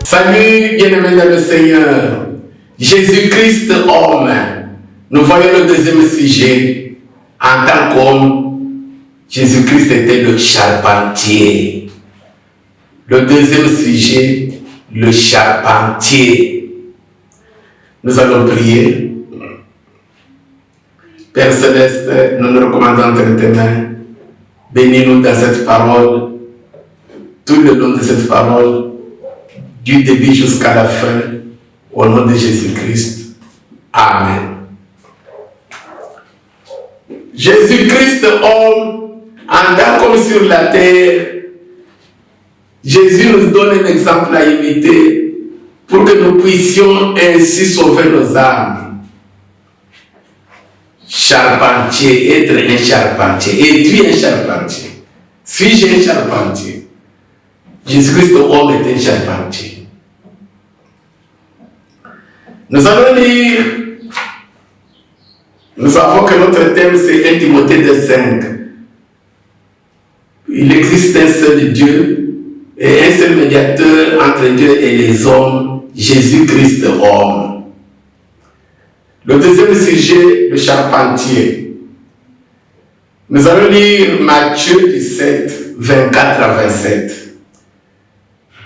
Salut, bien-aimés dans le Seigneur. Jésus-Christ, homme. Nous voyons le deuxième sujet. En tant qu'homme, Jésus-Christ était le charpentier. Le deuxième sujet, le charpentier. Nous allons prier. Père Céleste, nous nous recommandons entre tes mains. Bénis-nous dans cette parole, tout le long de cette parole, du début jusqu'à la fin, au nom de Jésus-Christ. Amen. Jésus-Christ, homme, en tant qu'homme sur la terre, Jésus nous donne un exemple à imiter pour que nous puissions ainsi sauver nos âmes. Charpentier, être un charpentier. Es-tu un charpentier? Suis-je un charpentier? Jésus-Christ, homme, est un charpentier. Nous allons lire, nous savons que notre thème c'est 1 Timothée 2:5. Il existe un seul Dieu et un seul médiateur entre Dieu et les hommes, Jésus-Christ homme. Le deuxième sujet, le charpentier. Nous allons lire Matthieu 17, 24 à 27.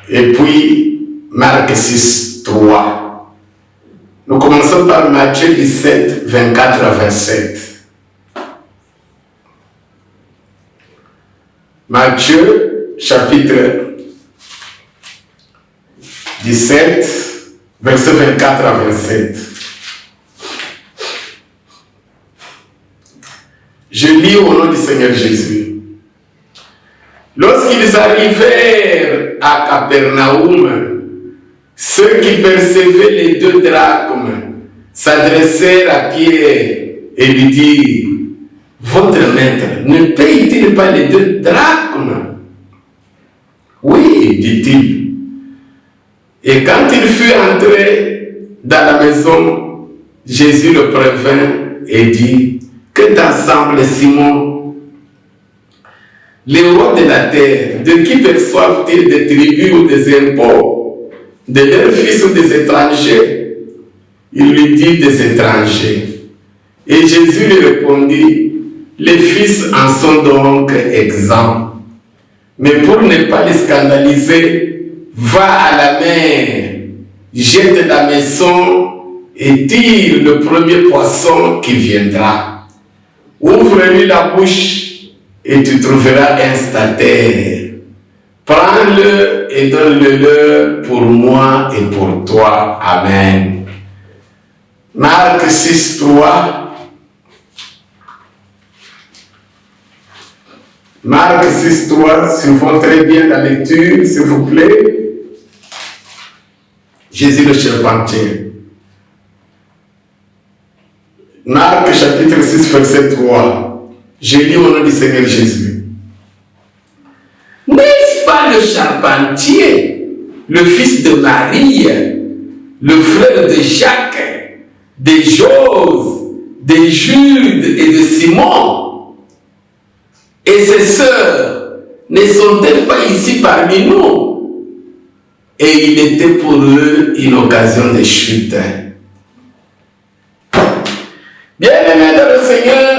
Et puis Marc 6, 3. Nous commençons par Matthieu 17, 24 à 27. Matthieu, chapitre 17, verset 24 à 27. Je lis au nom du Seigneur Jésus. Lorsqu'ils arrivèrent à Capernaum, ceux qui percevaient les 2 drachmes s'adressèrent à Pierre et lui dirent: votre maître ne paye-t-il pas les 2 drachmes? Oui, dit-il. Et quand il fut entré dans la maison, Jésus le prévint et dit: que t'ensemble, Simon? Les rois de la terre, de qui perçoivent-ils des tribus ou des impôts? De leurs fils ou des étrangers? Il lui dit: des étrangers. Et Jésus lui répondit: les fils en sont donc exempts. Mais pour ne pas les scandaliser, va à la mer, jette la maison et tire le premier poisson qui viendra. Ouvre-lui la bouche et tu trouveras un stataire. Prends-le et donne-le pour moi et pour toi. Amen. Marc 6, 3. Marc 6, 3. Suivons très bien la lecture, s'il vous plaît. Jésus le charpentier. Marc chapitre 6, verset 3. Je lis au nom du Seigneur Jésus. N'est-ce pas le charpentier, le fils de Marie, le frère de Jacques, de Jose, de Jude et de Simon? Et ses sœurs ne sont-elles pas ici parmi nous? Et il était pour eux une occasion de chute. Bien-aimés dans le Seigneur,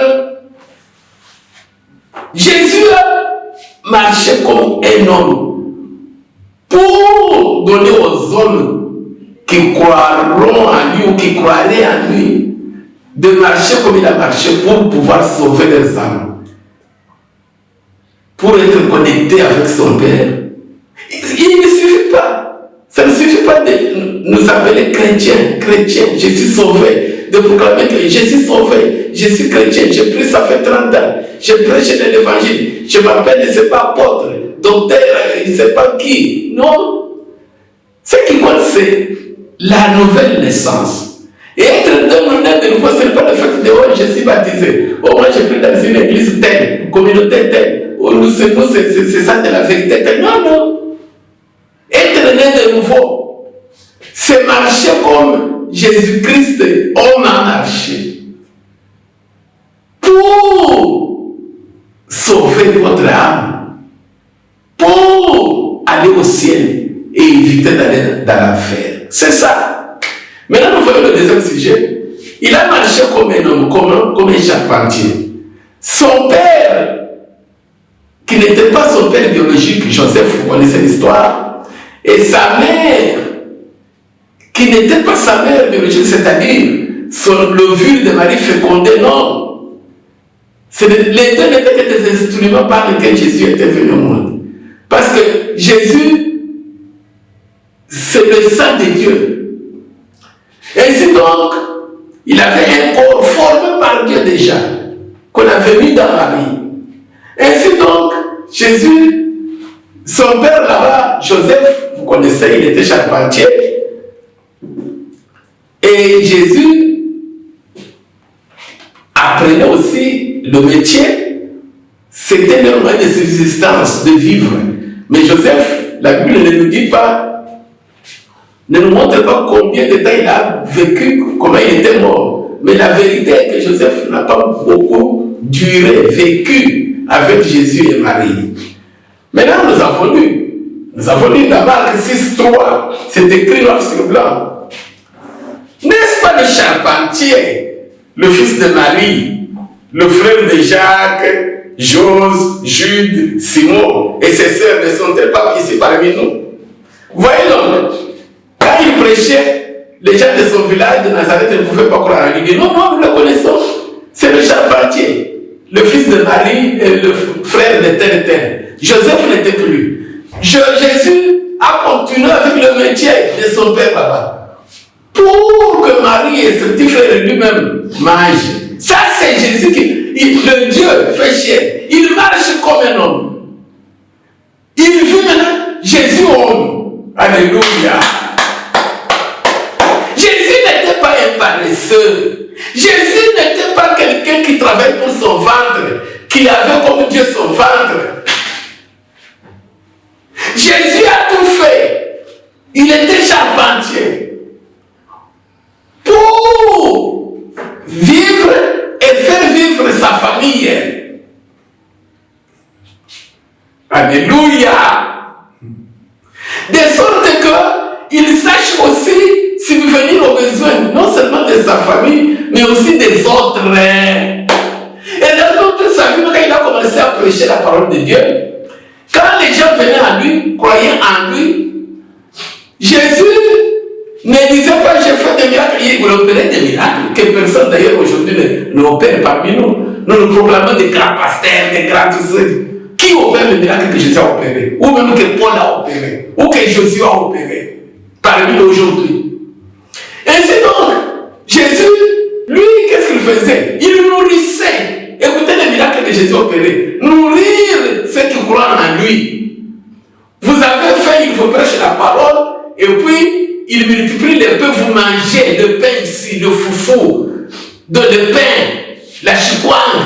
Jésus a marché comme un homme pour donner aux hommes qui croiront en lui ou qui croiraient en lui de marcher comme il a marché pour pouvoir sauver leurs âmes, pour être connecté avec son Père. Il ne suffit pas, ça ne suffit pas de nous appeler chrétiens, je suis sauvé, de proclamer que je suis sauvé, je suis chrétien, j'ai pris ça fait 30 ans, je prêche l'évangile, je m'appelle, je ne sais pas, apôtre, docteur, je ne sais pas qui. Non. Ce qui compte, c'est la nouvelle naissance. Et être demandé de nouveau, ce n'est pas le fait de oh, je suis baptisé, oh, moi j'ai pris dans une église telle, communauté telle, oh, nous c'est ça de la vérité telle. Non, non. Être né de nouveau, c'est marcher comme Jésus-Christ, homme a marché. Pour sauver votre âme, pour aller au ciel, et éviter d'aller dans l'enfer. C'est ça. Maintenant, nous voyons le deuxième sujet. Il a marché comme un homme, comme un charpentier. Son père, qui n'était pas son père biologique, Joseph, vous connaissez l'histoire, et sa mère, qui n'était pas sa mère biologique, c'est-à-dire l'ovule de Marie fécondée, non. Les deux n'étaient que des instruments par lesquels Jésus était venu au monde. Parce que Jésus, c'est le sang de Dieu. Ainsi donc, il avait un corps formé par Dieu déjà, qu'on avait mis dans Marie. Ainsi donc, Jésus, son père là-bas, Joseph, vous connaissez, il était charpentier. Et Jésus apprenait aussi le métier. C'était leur moyen de subsistance, de vivre. Mais Joseph, la Bible ne nous dit pas, ne nous montre pas combien de temps il a vécu, comment il était mort. Mais la vérité est que Joseph n'a pas beaucoup duré, vécu avec Jésus et Marie. Maintenant, nous avons lu dans Marc 6,3, c'est écrit noir sur blanc. N'est-ce pas le charpentier, le fils de Marie, le frère de Jacques, Jose, Jude, Simon et ses sœurs ne sont-elles pas ici parmi nous? Voyez l'homme, quand il prêchait, les gens de son village de Nazareth ne pouvaient pas croire à lui. Ils disaient, non, nous le connaissons. C'est le charpentier, le fils de Marie et le frère de tel et tel. Joseph n'était plus. Jésus a continué avec le métier de son père là-bas. Pour que Marie et ce petit frère lui-même mangent. Ça, c'est Jésus le Dieu fait chair. Il marche comme un homme. Il vit maintenant Jésus homme. Alléluia. Jésus n'était pas un paresseux. Jésus n'était pas quelqu'un qui travaille pour son ventre, qui avait comme Dieu son ventre. Jésus a tout fait. Il était charpentier. Pour vivre et faire vivre sa famille. Alléluia. De sorte qu'il sache aussi subvenir aux besoins, non seulement de sa famille, mais aussi des autres. Et dans toute sa vie, quand il a commencé à prêcher la parole de Dieu, quand les gens venaient à lui, croyaient en lui, Jésus ne disait pas, j'ai fait des miracles, il opérait des miracles, que personne d'ailleurs aujourd'hui n'opère parmi nous. Nous nous proclamons des grands pasteurs, des grands tous ceux. Qui opère le miracle que Jésus a opéré? Ou même que Paul a opéré? Ou que Jésus a opéré? Parmi nous aujourd'hui. Ainsi donc, Jésus, lui, qu'est-ce qu'il faisait? Il nourrissait. Écoutez les miracles que Jésus a opérés. Nourrir ceux qui croient en lui. Vous avez faim, il faut prêcher la parole, et puis, il multiplie les pains, vous mangez le pain ici, le foufou, le pain, la chikwang,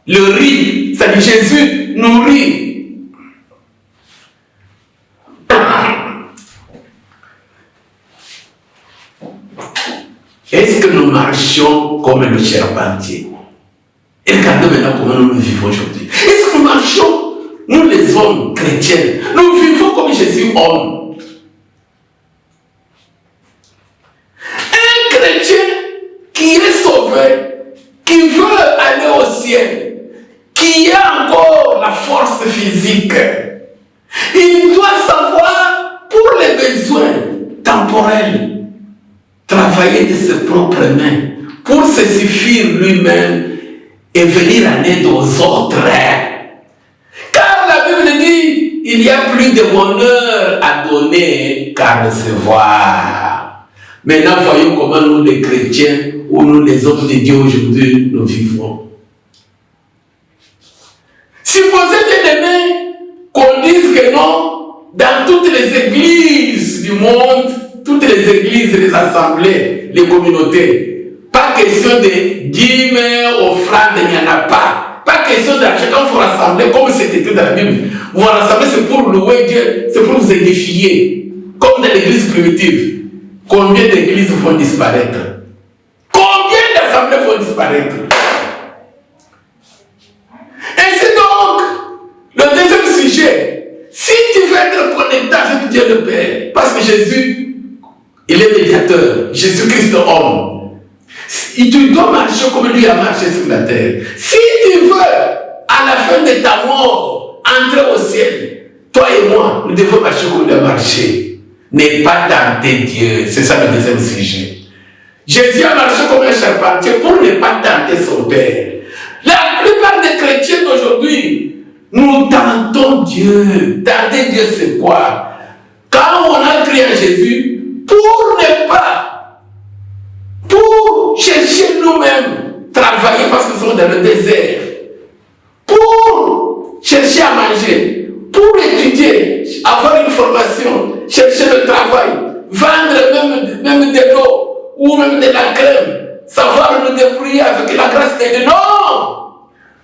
le riz, ça dit Jésus nourrit. Est-ce que nous marchons comme le charpentier? Et regardez maintenant comment nous vivons aujourd'hui. Est-ce que nous marchons, nous les hommes chrétiens, nous vivons comme Jésus homme? Chrétien qui est sauvé, qui veut aller au ciel, qui a encore la force physique, il doit savoir pour les besoins temporels, travailler de ses propres mains pour se suffire lui-même et venir en aide aux autres. Car la Bible dit, il y a plus de bonheur à donner qu'à recevoir. Maintenant, voyons comment nous, les chrétiens, ou nous, les hommes de Dieu aujourd'hui, nous vivons. Supposez, bien aimé, qu'on dise que non, dans toutes les églises du monde, toutes les églises, les assemblées, les communautés, pas question de dîmes, offrandes, il n'y en a pas. Pas question d'argent. Quand vous rassemblez, comme c'est écrit dans la Bible, vous rassemblez, c'est pour louer Dieu, c'est pour vous édifier, comme dans l'église primitive. Combien d'églises vont disparaître? Combien d'assemblées vont disparaître? Ainsi donc, le deuxième sujet, si tu veux être connecté avec Dieu le Père. Parce que Jésus, il est médiateur. Jésus-Christ homme. Tu dois marcher comme lui a marché sur la terre. Si tu veux, à la fin de ta mort, entrer au ciel, toi et moi, nous devons marcher comme lui a marché. Ne pas tenter Dieu. C'est ça le deuxième sujet. Jésus a marché comme un charpentier pour ne pas tenter son Père. La plupart des chrétiens d'aujourd'hui, nous tentons Dieu. Tenter Dieu, c'est quoi? Quand on a crié à Jésus, pour chercher nous-mêmes, travailler parce que nous sommes dans le désert, pour chercher à manger, pour étudier, avoir une formation, chercher le travail, vendre même de l'eau ou même de la crème, savoir nous débrouiller avec la grâce de Dieu. Non!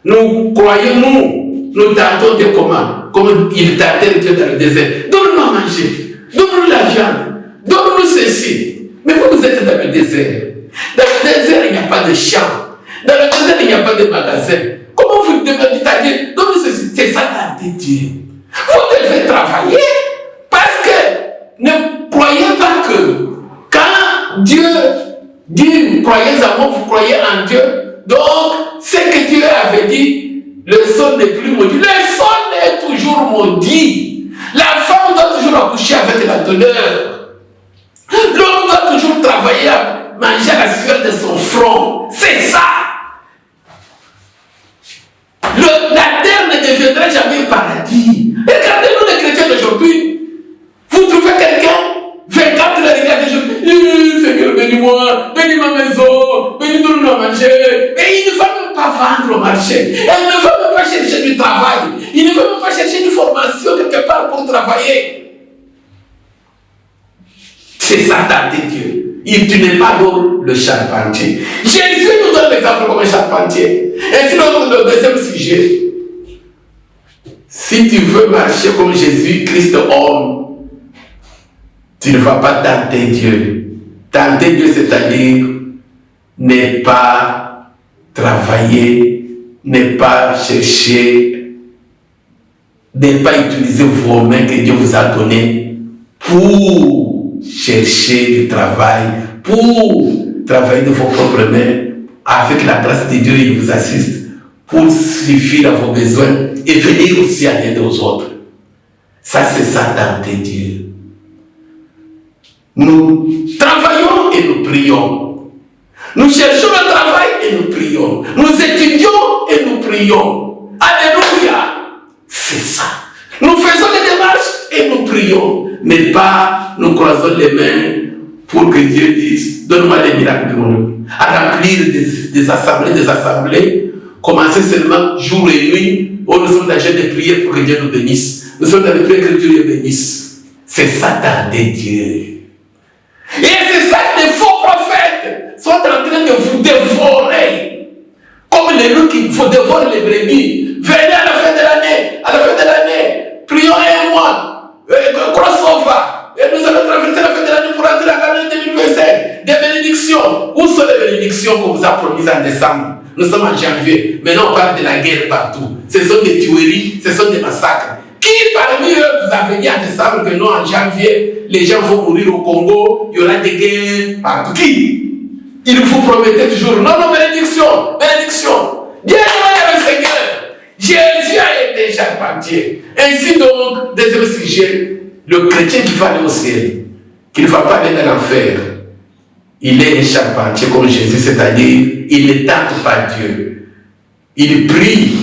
Nous croyons, nous tentons Dieu comment? Comme il tentait Dieu dans le désert. Donne-nous à manger, donne-nous la viande, donne-nous ceci. Mais vous êtes dans le désert. Dans le désert, il n'y a pas de champ. Dans le désert, il n'y a pas de magasin. Comment vous demandez à Dieu? Donne-nous ceci. C'est ça tenter Dieu. Vous devez travailler parce que ne croyez pas que quand Dieu dit croyez en moi, vous croyez en Dieu. Donc, ce que Dieu avait dit, le sol n'est plus maudit. Le sol est toujours maudit. La femme doit toujours accoucher avec la douleur. L'homme doit toujours travailler à manger à la sueur de son front. C'est ça. La terre ne deviendra jamais un paradis. Regardez-nous les chrétiens d'aujourd'hui. Vous trouvez quelqu'un, 24 heures, il y a des jours, Seigneur, bénis-moi, bénis ma maison, bénis-nous à manger. Et il ne va même pas vendre au marché. Elle ne va même pas chercher du travail. Il ne va même pas chercher une formation quelque part pour travailler. C'est ça, tenter Dieu. Tu n'es pas donc le charpentier. Jésus nous donne l'exemple comme un charpentier. Et sinon, le deuxième sujet. Si tu veux marcher comme Jésus, Christ homme, tu ne vas pas tenter Dieu. Tenter Dieu, c'est-à-dire ne pas travailler, ne pas chercher, ne pas utiliser vos mains que Dieu vous a données pour chercher du travail, pour travailler de vos propres mains. Avec la grâce de Dieu, il vous assiste pour suffire à vos besoins et venir aussi à l'aide aux autres. Ça, c'est ça, tenter Dieu. Nous travaillons et nous prions. Nous cherchons le travail et nous prions. Nous étudions et nous prions. Alléluia. C'est ça. Nous faisons les démarches et nous prions. Mais pas nous croisons les mains pour que Dieu dise, donne-moi les miracles de mon vie. À remplir des assemblées, commencer seulement jour et nuit, où nous sommes dans de prier pour que Dieu nous bénisse. Nous sommes dans le prier que Dieu nous bénisse. C'est ça, tenter Dieu. Et c'est ça que les faux prophètes sont en train de vous dévorer. Comme les loups qui vous dévorent les brebis. Venez à la fin de l'année, prions un mois, crossover. Et nous allons traverser la fin de l'année pour entrer en l'année 2025. Des bénédictions. Où sont les bénédictions qu'on vous a promises en décembre? Nous sommes en janvier. Maintenant, on parle de la guerre partout. Ce sont des tueries, ce sont des massacres. Qui parmi eux vous avez dit en décembre que non, en janvier, les gens vont mourir au Congo, il y aura des guerres partout? Qui? Il vous promettait toujours, non, bénédiction. Bien loin le Seigneur. Jésus a été charpentier. Ainsi donc, deuxième sujet, le chrétien qui va aller au ciel, qui ne va pas aller dans l'enfer, il est un charpentier comme Jésus, c'est-à-dire, il ne tente pas Dieu. Il prie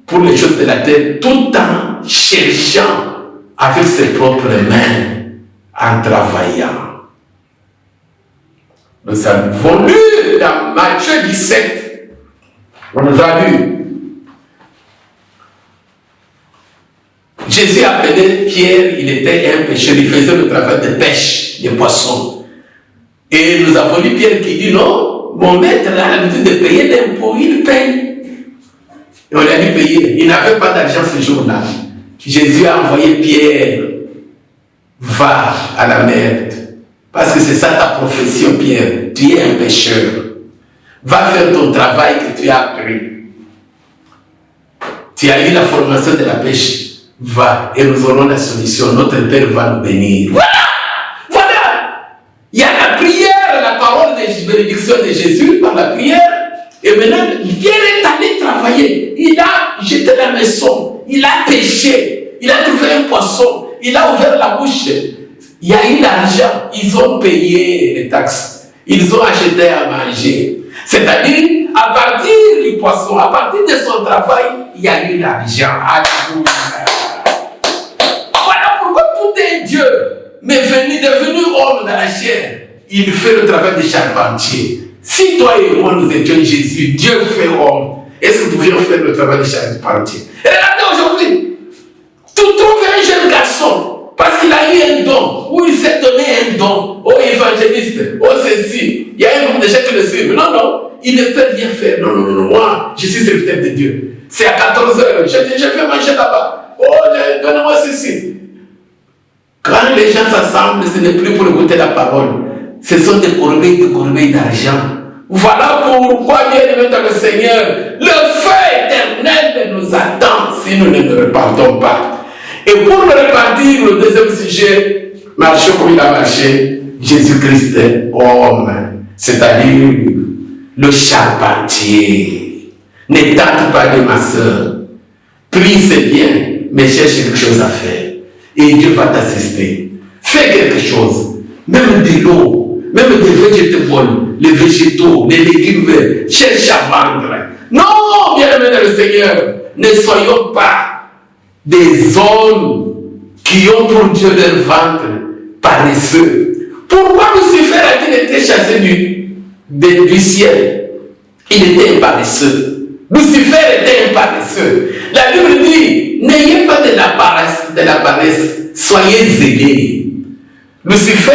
pour les choses de la terre, tout en cherchant avec ses propres mains, en travaillant. Nous avons lu dans Matthieu 17, on nous a lu. Jésus appelait Pierre, il était un pêcheur, il faisait le travail de pêche des poissons. Et nous avons lu Pierre qui dit non, mon maître a l'habitude de payer l'impôt, il paye. Et on lui a dit payer. Il n'avait pas d'argent ce jour-là. Jésus a envoyé Pierre, va à la mer. Parce que c'est ça ta profession, Pierre. Tu es un pêcheur. Va faire ton travail que tu as appris. Tu as eu la formation de la pêche. va et nous aurons la solution. Notre Père va nous bénir. Voilà. Il y a la prière, la parole de bénédiction de Jésus par la prière. Et maintenant, Pierre est allé travailler. Il a jeté la maison. Il a pêché. Il a trouvé un poisson. Il a ouvert la bouche. Il y a eu l'argent. Ils ont payé les taxes. Ils ont acheté à manger. C'est-à-dire, à partir du poisson, à partir de son travail, il y a eu l'argent. Alléluia. Voilà pourquoi tout est Dieu. Mais devenu homme dans la chair, il fait le travail de charpentier. Si toi et moi nous étions Jésus, Dieu fait homme, est-ce que nous pouvions faire le travail de charpentier? Et regardez aujourd'hui, tu trouves un jeune garçon, parce qu'il a eu un don, ou il s'est donné un don, au évangéliste, au ceci, il y a un groupe de gens qui le suivent. Non, non, il ne peut rien faire. Non, non, non, moi, je suis serviteur de Dieu. C'est à 14 heures, je vais manger là-bas. Oh, donne-moi ceci. Quand les gens s'assemblent, ce n'est plus pour écouter la parole. Ce sont des corbeilles d'argent. Voilà pourquoi, bien-aimés dans le Seigneur, le feu éternel nous attend si nous ne nous repartons pas. Et pour me repartir, le deuxième sujet, marcher comme il a marché, Jésus-Christ est homme, c'est-à-dire le charpentier. Ne tente pas de ma soeur. Prie, c'est bien, mais cherche quelque chose à faire. Et Dieu va t'assister. Fais quelque chose. Même de l'eau, même des végétables, les végétaux, les légumes verts, cherche à vendre. Non, bien-aimés dans le Seigneur, ne soyons pas des hommes qui ont pour Dieu leur ventre paresseux. Pourquoi Lucifer a-t-il été chassé du ciel? Il était paresseux. Lucifer était un paresseux. La Bible dit, n'ayez pas de la paresse, soyez zélés. Lucifer,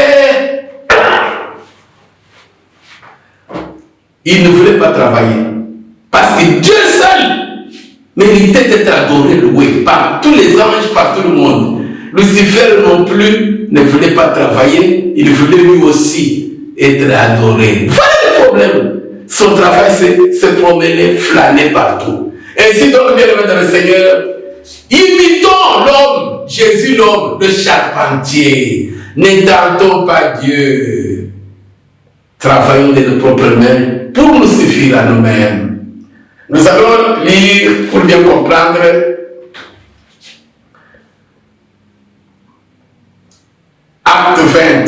il ne voulait pas travailler. Parce que Dieu seul méritait d'être adoré, loué par tous les anges, par tout le monde. Lucifer non plus ne voulait pas travailler, il voulait lui aussi être adoré. Voilà le problème. Son travail, c'est se promener, flâner partout. Ainsi donc, bien aimé dans le Seigneur, imitons l'homme, Jésus l'homme, le charpentier. Ne tentons pas Dieu. Travaillons de nos propres mains pour nous suffire à nous-mêmes. Nous allons lire pour bien comprendre Acte 20,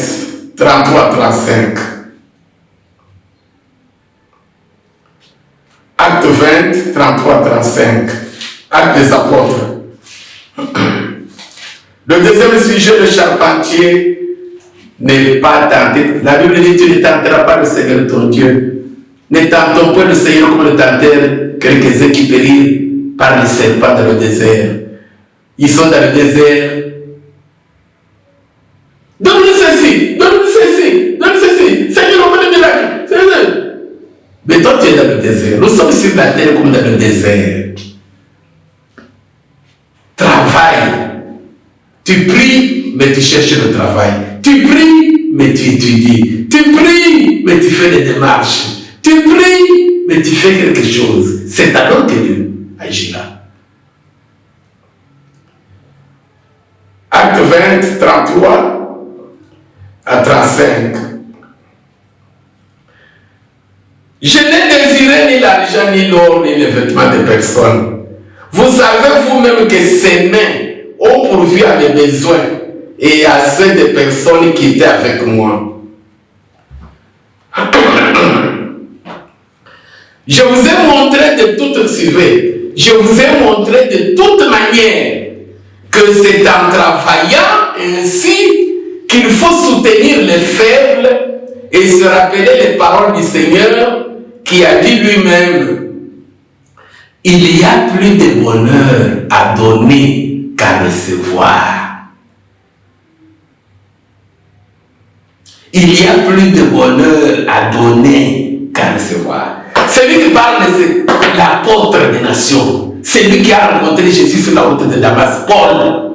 33-35. Acte 20, 33-35. Acte des apôtres. Le deuxième sujet, le charpentier, n'est pas tenté. La Bible dit, tu ne tenteras pas le Seigneur ton Dieu. Ne tentons pas le Seigneur comme le tentèrent quelques-uns qui périrent par les serpents dans le désert. Ils sont dans le désert. Donne-nous ceci, donne-nous ceci, donne-nous ceci. Seigneur, on veut le miracle. Mais toi, tu es dans le désert. Nous sommes sur la terre comme dans le désert. Travaille. Tu pries, mais tu cherches le travail. Tu pries, mais tu étudies. Tu pries, mais tu fais des démarches. Tu pries, mais tu fais quelque chose. C'est alors que Dieu agira. Acte 20, 33 à 35. Je n'ai désiré ni l'argent, ni l'or, ni les vêtements de personne. Vous savez vous-même que ces mains ont pourvu à mes besoins et à ceux des personnes qui étaient avec moi. Je vous ai montré de toute suivez, je vous ai montré de toute manière que c'est en travaillant ainsi qu'il faut soutenir les faibles et se rappeler les paroles du Seigneur qui a dit lui-même, il y a plus de bonheur à donner qu'à recevoir. Il y a plus de bonheur à donner qu'à recevoir. Celui qui parle, c'est l'apôtre des nations. C'est lui qui a rencontré Jésus sur la route de Damas, Paul.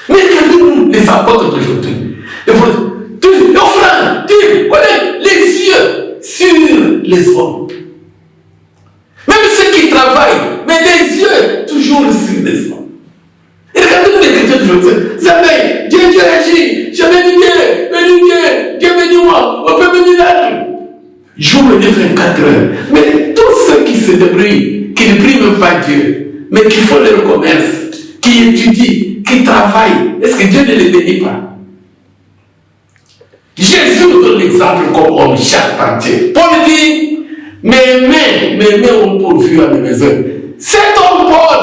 Mais regardez-nous les apôtres d'aujourd'hui. Nos frères, Dieu connaît les yeux sur les hommes. Même ceux qui travaillent, mais les yeux toujours sur les hommes. jour et nuit 24 heures. Mais tous ceux qui se débrouillent, qui ne prient même pas Dieu, mais qui font leur commerce, qui étudient, qui travaillent, est-ce que Dieu ne les bénit pas? Jésus nous donne l'exemple comme homme charpentier. Paul dit, mes mains ont pourvu à mes besoins. Cet homme Paul,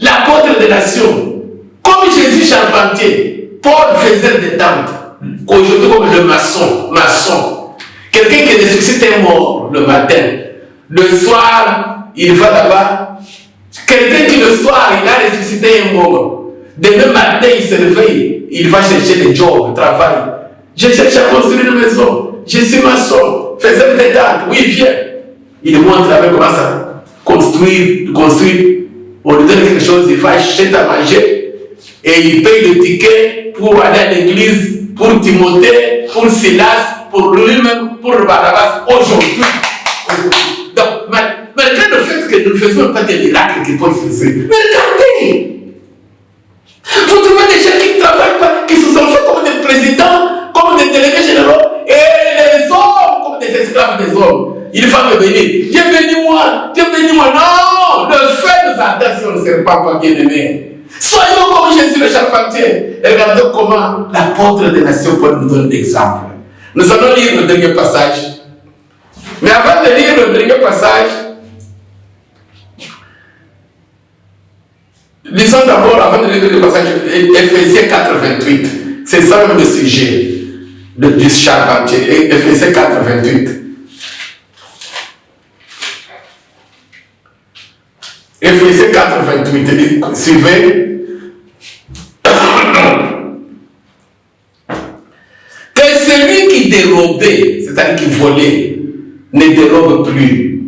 l'apôtre des nations, comme Jésus charpentier, Paul faisait des tentes. Aujourd'hui, comme le maçon. Quelqu'un qui ressuscite un mort le matin. Le soir, il va là-bas. Quelqu'un qui le soir, il a ressuscité un mort. Demain matin, il se réveille. Il va chercher des jobs, le travail. Je cherche à construire une maison. Je suis maçon. Faisais des tentes. Oui, viens. Il montre avec comment ça construire. On lui donne quelque chose, il va acheter à manger. Et il paye le ticket pour aller à l'église, pour Timothée, pour Silas, pour lui-même, pour Barnabas, aujourd'hui. Donc, malgré le fait que nous ne faisons pas des miracles que Paul faisait, mais regardez! Vous trouvez des gens qui ne travaillent pas, qui se sont faits comme des présidents, comme des délégués généraux, et les hommes comme des esclaves des hommes. Il va me bénir. Dieu bénis-moi, Dieu bénis-moi. Non! Le fait nous attend si on ne sert pas bien aimé. Soyons comme Jésus le charpentier. Et regardez comment l'apôtre des nations Paul nous donne l'exemple. Nous allons lire le dernier passage. Mais avant de lire le dernier passage, lisons d'abord, avant de lire le passage, Ephésiens 4, 28. C'est ça le sujet du charpentier. Ephésiens 4, 28. Ephésiens 4, 28. Suivez. Que celui qui dérobait, c'est-à-dire qui volait, ne dérobe plus,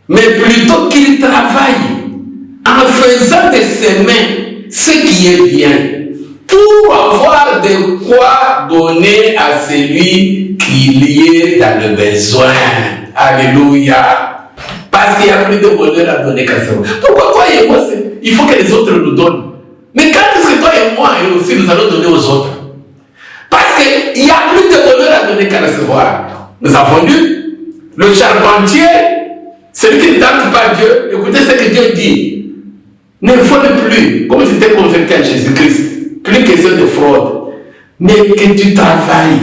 mais plutôt qu'il travaille en faisant de ses mains ce qui est bien, pour avoir de quoi donner à celui qui est dans le besoin. Alléluia. Parce qu'il n'y a plus de bonheur à donner qu'à soi. Pourquoi toi et moi, il faut que les autres nous donnent? Mais quand est-ce que toi et moi et aussi nous allons donner aux autres? Parce qu'il n'y a plus de bonheur à donner qu'à recevoir. Nous avons lu le charpentier, celui qui ne tente pas Dieu. Écoutez ce que Dieu dit. Ne vole plus, comme si tu étais converti à Jésus-Christ. Plus question de fraude. Mais que tu travailles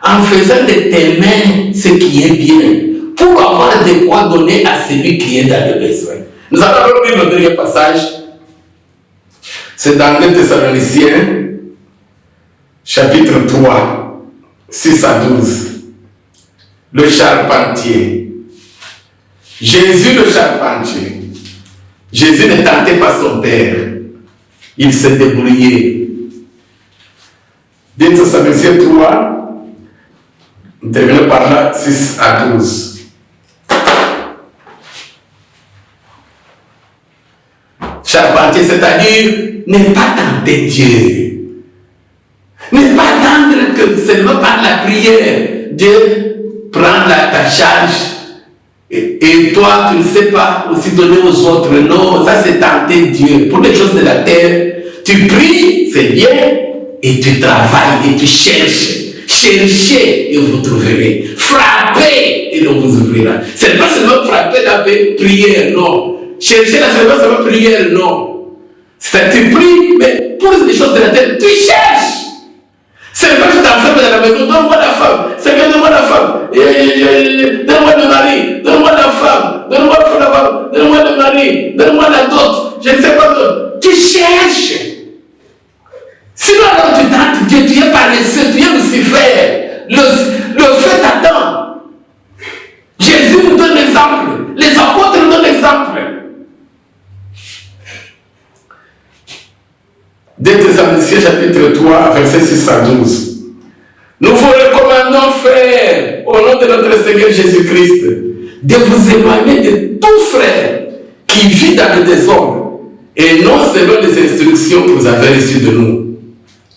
en faisant de tes mains ce qui est bien, pour avoir de quoi donner à celui qui est dans le besoin. Nous allons lire le dernier passage. C'est dans 2 Thessaloniciens, chapitre 3, 6 à 12. Le charpentier. Jésus le charpentier. Jésus ne tentait pas son père. Il s'est débrouillé. 2 Thessaloniciens 3, on termine par là, 6 à 12. Charpentier, c'est-à-dire ne pas tenter Dieu. Ne pas attendre que seulement par la prière, Dieu prend ta charge et toi, tu ne sais pas aussi donner aux autres. Non, ça c'est tenter Dieu. Pour les choses de la terre, tu pries, c'est bien, et tu travailles et tu cherches. Cherchez et vous trouverez. Frappez et l'on vous ouvrira. Ce n'est pas seulement frapper avec prière, non. Chercher la seulement prière, non. C'est tu pries, mais pour les choses de la terre, tu cherches. C'est pas que tu t'enfermes dans la maison, donne-moi la femme, Seigneur, donne-moi la femme, donne-moi le mari, donne-moi la femme, donne-moi la femme, donne-moi le mari, donne-moi la dot, je ne sais pas d'autre. Tu cherches. Sinon, alors tu tentes Dieu, tu es paresseux, tu es Lucifer. Le fait t'attend. Jésus nous donne l'exemple, les apôtres nous donnent l'exemple. 2 Thessaloniciens chapitre 3, verset 6 à 12. Nous vous recommandons, frères, au nom de notre Seigneur Jésus-Christ, de vous éloigner de tout frère qui vit dans le désordre et non selon les instructions que vous avez reçues de nous.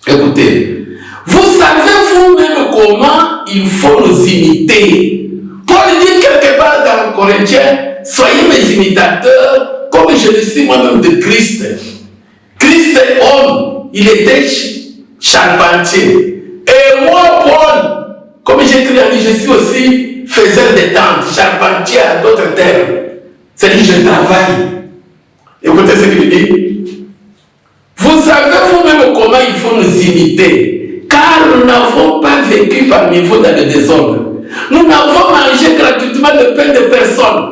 Écoutez, vous savez vous-même comment il faut nous imiter. Paul dit quelque part dans Corinthiens, soyez mes imitateurs comme je le suis moi-même de Christ. Christ est homme, il était charpentier. Et moi, Paul, comme je j'écris en dit, je suis aussi faiseur des tentes, charpentier à d'autres termes. C'est-à-dire, je travaille. Écoutez ce qu'il dit. Vous savez vous-même comment il faut nous imiter, car nous n'avons pas vécu parmi vous dans le désordre. Nous n'avons mangé gratuitement le pain de personne.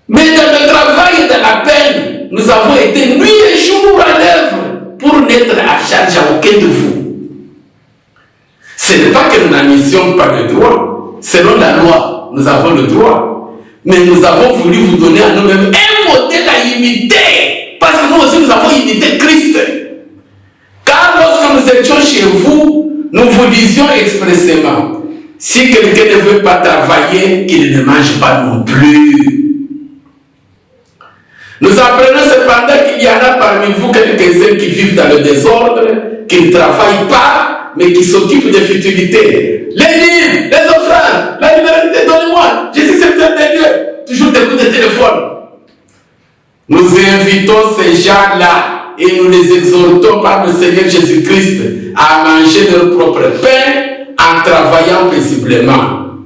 Mais dans le travail et dans la peine, nous avons été nuit et jour à l'œuvre pour n'être à charge à aucun de vous. Ce n'est pas que nous n'admissions pas le droit. Selon la loi, nous avons le droit. Mais nous avons voulu vous donner à nous-mêmes un modèle à imiter. Parce que nous aussi, nous avons imité Christ. Car lorsque nous étions chez vous, nous vous disions expressément, si quelqu'un ne veut pas travailler, qu'il ne mange pas non plus. Nous apprenons cependant qu'il y en a parmi vous quelques-uns qui vivent dans le désordre, qui ne travaillent pas, mais qui s'occupent des futilités. Les livres, les offrandes, la libéralité, donnez-moi, je suis serviteur de Dieu. Toujours des coups de téléphone. Nous invitons ces gens-là et nous les exhortons par le Seigneur Jésus-Christ à manger leur propre pain en travaillant paisiblement.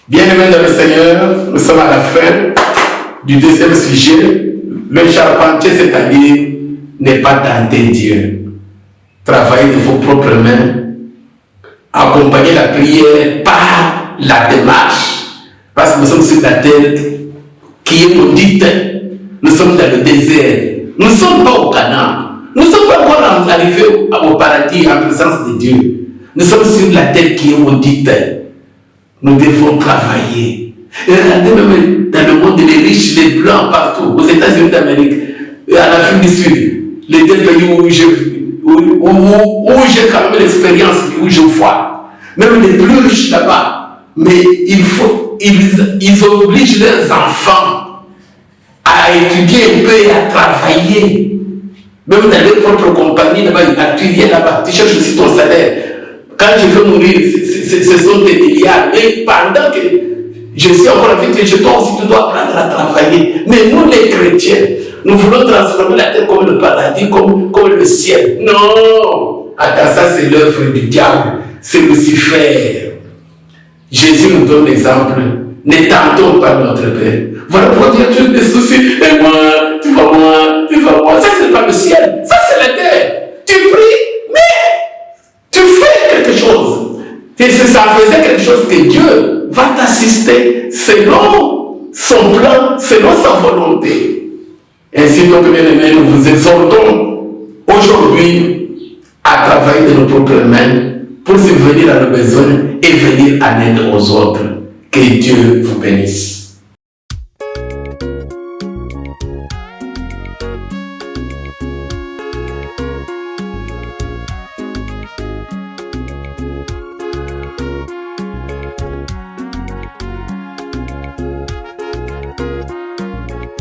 Bien-aimés dans le Seigneur, nous sommes à la fin du deuxième sujet. Le charpentier, c'est-à-dire, n'est pas tenter Dieu. Travailler de vos propres mains, accompagner la prière par la démarche, parce que nous sommes sur la terre qui est maudite. Nous sommes dans le désert. Nous ne sommes pas au Canaan. Nous ne sommes pas encore arrivés au paradis en présence de Dieu. Nous sommes sur la terre qui est maudite. Nous devons travailler. Et regardez même dans le monde, les riches, les blancs partout, aux États-Unis d'Amérique, en Afrique du Sud, les deux pays où j'ai quand même l'expérience, où je vois. Même les plus riches là-bas. Mais ils obligent leurs enfants à étudier un peu et à travailler. Même dans leur propre compagnie, là-bas, à étudier là-bas. Tu cherches aussi ton salaire. Quand je veux mourir, ce sont des milliards. Mais pendant que je suis encore avec Dieu, toi aussi, tu dois apprendre à travailler. Mais nous, les chrétiens, nous voulons transformer la terre comme le paradis, comme le ciel. Non! Attends, ça, c'est l'œuvre du diable. C'est Lucifer. Jésus nous donne l'exemple. Ne tentons pas notre Père. Voilà pour dire Dieu des soucis. Et moi, tu vas moi. Ça, c'est pas le ciel. Ça, c'est la terre. Tu pries, mais tu fais quelque chose. Et si ça faisait quelque chose que Dieu va t'assister selon son plan, selon sa volonté. Ainsi, donc, bien aimés, nous vous exhortons aujourd'hui à travailler de nos propres mains pour subvenir à nos besoins et venir en aide aux autres. Que Dieu vous bénisse.